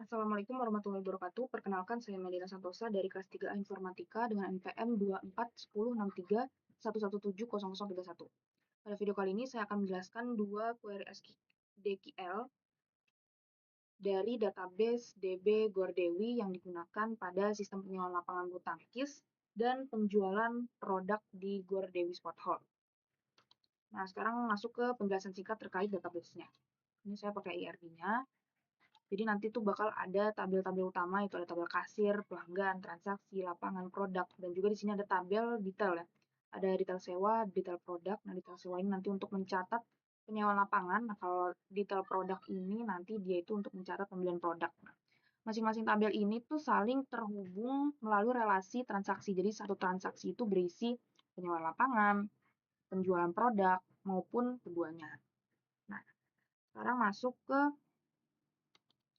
Assalamualaikum warahmatullahi wabarakatuh. Perkenalkan, saya Medina Santosa dari kelas 3A Informatika dengan NPM 241063117031. Pada video kali ini saya akan menjelaskan dua query SQL dari database DB Gordewi yang digunakan pada sistem penyewaan lapangan bulu tangkis dan penjualan produk di Gordewi Sport Hall. Nah, sekarang masuk ke penjelasan singkat terkait database-nya. Ini saya pakai IRB-nya. Jadi nanti tuh bakal ada tabel-tabel utama, itu ada tabel kasir, pelanggan, transaksi, lapangan, produk, dan juga di sini ada tabel detail ya. Ada detail sewa, detail produk. Nah, detail sewa ini nanti untuk mencatat penyewaan lapangan. Nah, kalau detail produk ini nanti dia itu untuk mencatat pembelian produk. Nah, masing-masing tabel ini tuh saling terhubung melalui relasi transaksi. Jadi satu transaksi itu berisi penyewaan lapangan, penjualan produk, maupun keduanya. Nah, sekarang masuk ke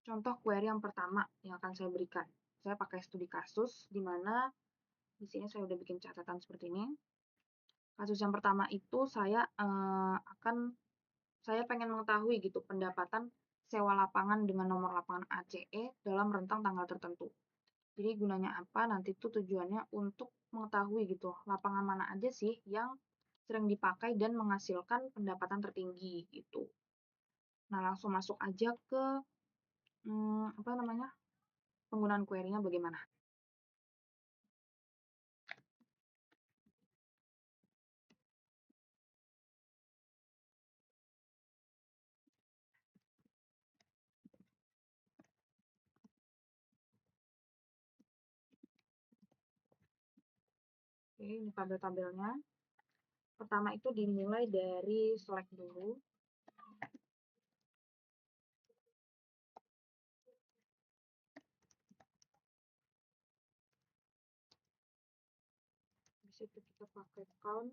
contoh query yang pertama yang akan saya berikan. Saya pakai studi kasus, di mana di sini saya udah bikin catatan seperti ini. Kasus yang pertama itu saya pengen mengetahui gitu pendapatan sewa lapangan dengan nomor lapangan ACE dalam rentang tanggal tertentu. Jadi gunanya apa? Nanti itu tujuannya untuk mengetahui gitu lapangan mana aja sih yang sering dipakai dan menghasilkan pendapatan tertinggi gitu. Nah, langsung masuk aja ke penggunaan query-nya bagaimana. Oke, ini tabel-tabelnya. Pertama itu dimulai dari select dulu. Di situ kita pakai count.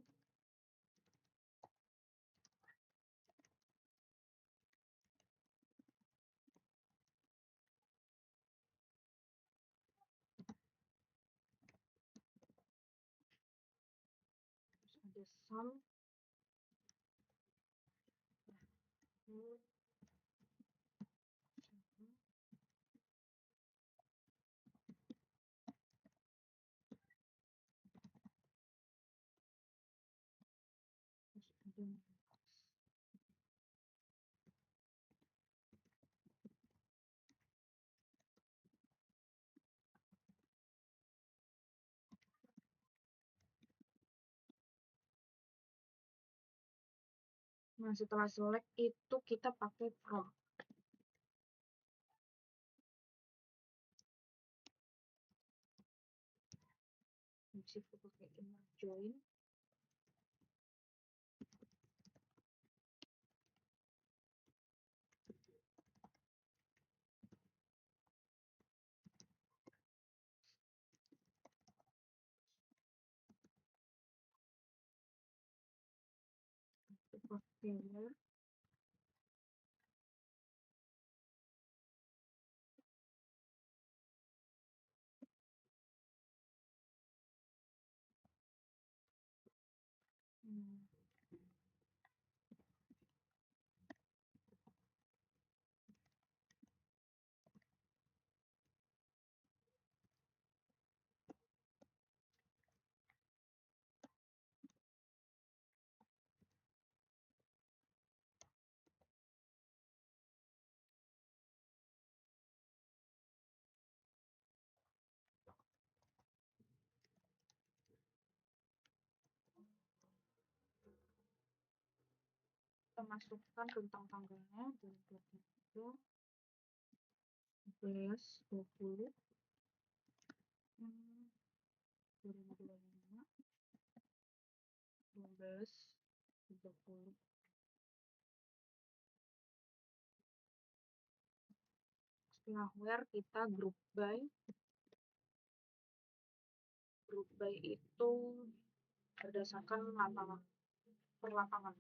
Terus ada sum. Terus ada Nah, setelah select itu kita pakai from. Di situ pakai inner join. Itu pakai where. Kita masukkan rentang tanggalnya 2023, 11, 20, 2025, 12, 30. Setelah where kita group by. Group by itu berdasarkan lapangan per lapangan.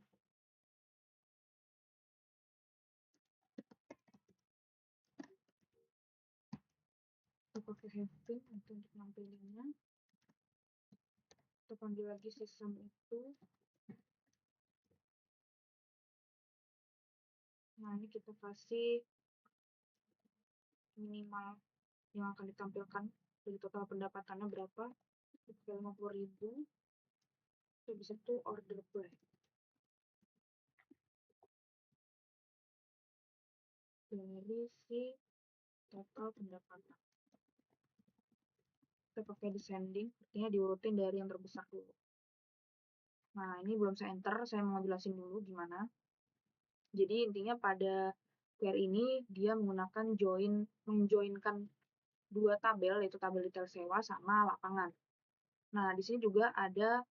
Kita pakai having untuk nampilinnya. Kita panggil lagi sistem itu. Nah, ini kita kasih minimal yang akan ditampilkan dari total pendapatannya berapa, 50.000, habis itu order by dari si total pendapatan. Kita pakai descending, artinya diurutin dari yang terbesar dulu. Nah, ini belum saya enter, saya mau jelasin dulu gimana. Jadi intinya pada query ini dia menggunakan menjoinkan dua tabel, yaitu tabel detail sewa sama lapangan. Nah, di sini juga ada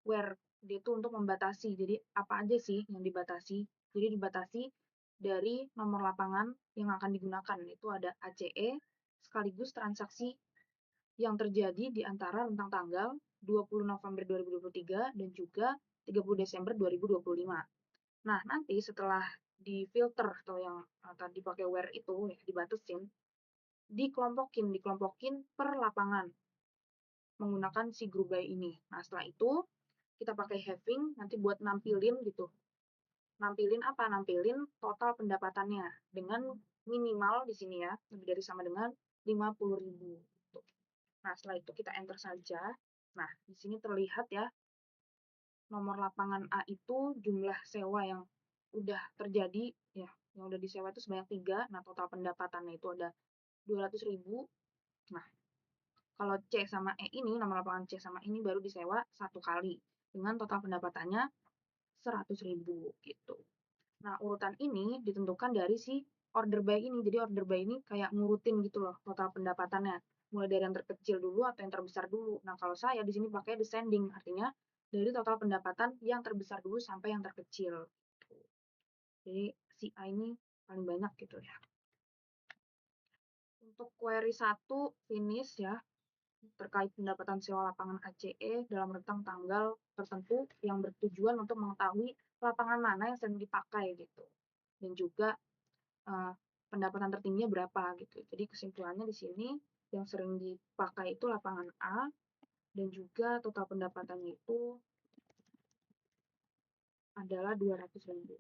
where, dia itu untuk membatasi. Jadi apa aja sih yang dibatasi? Jadi dibatasi dari nomor lapangan yang akan digunakan, itu ada ACE sekaligus transaksi yang terjadi di antara rentang tanggal 20 November 2023 dan juga 30 Desember 2025. Nah, nanti setelah di filter atau yang tadi pakai where itu ya, dibatasin, dikelompokin per lapangan menggunakan si group by ini. Nah, setelah itu kita pakai having nanti buat nampilin gitu. Nampilin apa? Nampilin total pendapatannya dengan minimal di sini ya, lebih dari sama dengan 50.000. Nah, setelah itu kita enter saja. Nah, di sini terlihat ya, nomor lapangan A itu jumlah sewa yang udah terjadi, ya, yang udah disewa itu sebanyak 3. Nah, total pendapatannya itu ada 200.000. Nah, kalau C sama E ini, nomor lapangan C sama ini baru disewa 1 kali, dengan total pendapatannya 100.000 gitu. Nah, urutan ini ditentukan dari si order by ini. Jadi order by ini kayak ngurutin gitu loh total pendapatannya. Mulai dari yang terkecil dulu atau yang terbesar dulu. Nah, kalau saya di sini pakai descending, artinya dari total pendapatan yang terbesar dulu sampai yang terkecil. Jadi si A ini paling banyak gitu ya. Untuk query 1 finish ya, terkait pendapatan sewa lapangan ACE dalam rentang tanggal tertentu yang bertujuan untuk mengetahui lapangan mana yang sedang dipakai gitu. Dan juga pendapatan tertingginya berapa gitu. Jadi kesimpulannya di sini yang sering dipakai itu lapangan A dan juga total pendapatannya itu adalah 200.000.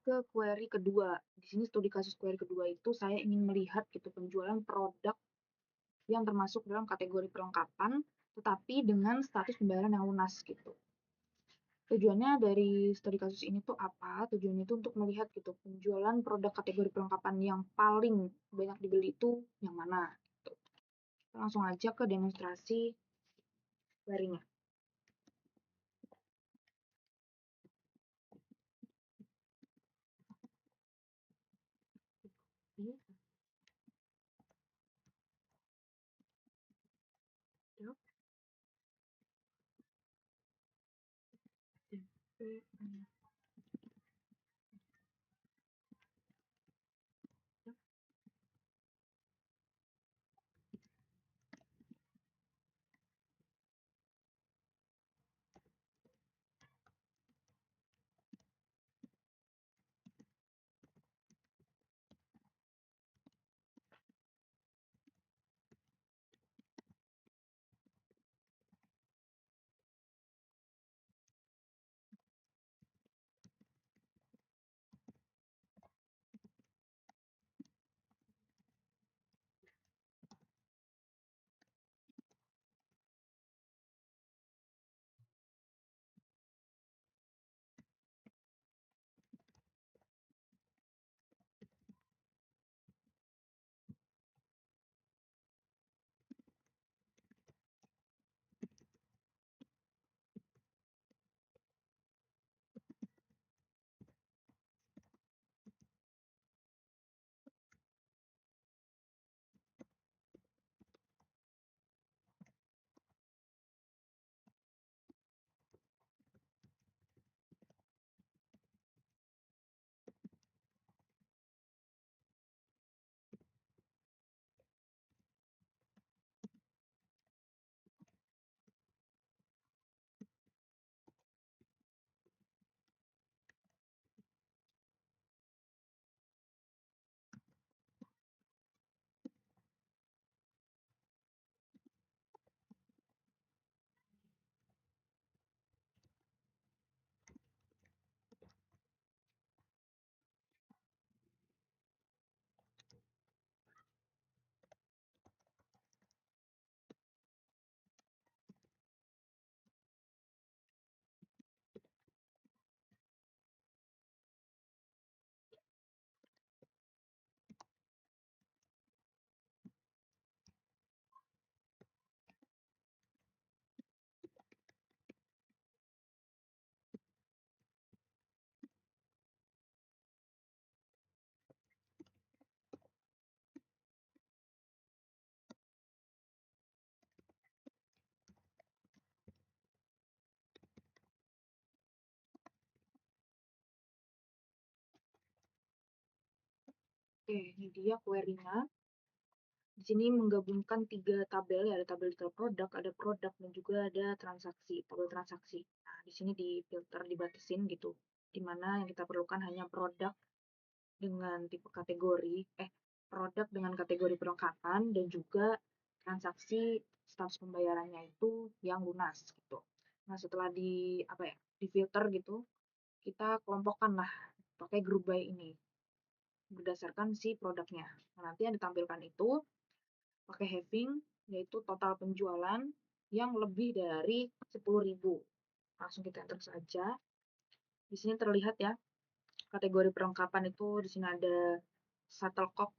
Ke query kedua. Di sini studi kasus query kedua itu saya ingin melihat gitu penjualan produk yang termasuk dalam kategori perlengkapan tetapi dengan status pembayaran yang lunas gitu. Tujuannya dari studi kasus ini tuh apa? Tujuannya itu untuk melihat gitu penjualan produk kategori perlengkapan yang paling banyak dibeli itu yang mana gitu. Kita langsung aja ke demonstrasi query-nya. Oke, ini dia query-nya. Di sini menggabungkan 3 tabel ya, ada tabel detail produk, dan juga ada transaksi, tabel transaksi. Nah, di sini difilter, dibatasin gitu, di mana yang kita perlukan hanya produk dengan tipe kategori, produk dengan kategori perlengkapan, dan juga transaksi status pembayarannya itu yang lunas gitu. Nah, setelah difilter gitu, kita kelompokkan lah pakai group by ini berdasarkan si produknya. Nah, nanti yang ditampilkan itu pakai having, yaitu total penjualan yang lebih dari 10.000. Langsung kita enter saja. Di sini terlihat ya, kategori perlengkapan itu di sini ada shuttlecock,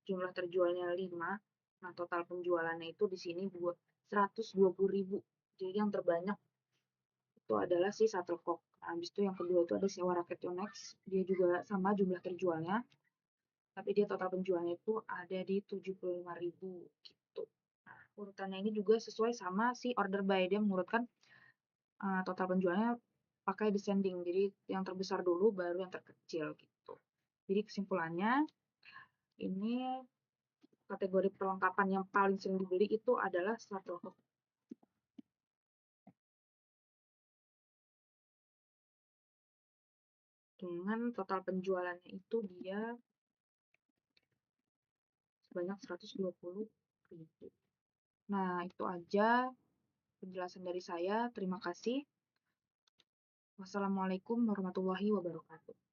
jumlah terjualnya 5. Nah, total penjualannya itu di sini 120.000. Jadi yang terbanyak itu adalah si shuttlecock. Nah, habis itu yang kedua itu ada sewa raket Yonex. Dia juga sama jumlah terjualnya, tapi dia total penjualnya itu ada di 75.000 gitu. Nah, urutannya ini juga sesuai sama si order by, dia mengurutkan total penjualnya pakai descending, jadi yang terbesar dulu baru yang terkecil gitu. Jadi kesimpulannya, ini kategori perlengkapan yang paling sering dibeli itu adalah shuttlecock. Dengan total penjualannya itu dia sebanyak 120.000. Nah, itu aja penjelasan dari saya. Terima kasih. Wassalamualaikum warahmatullahi wabarakatuh.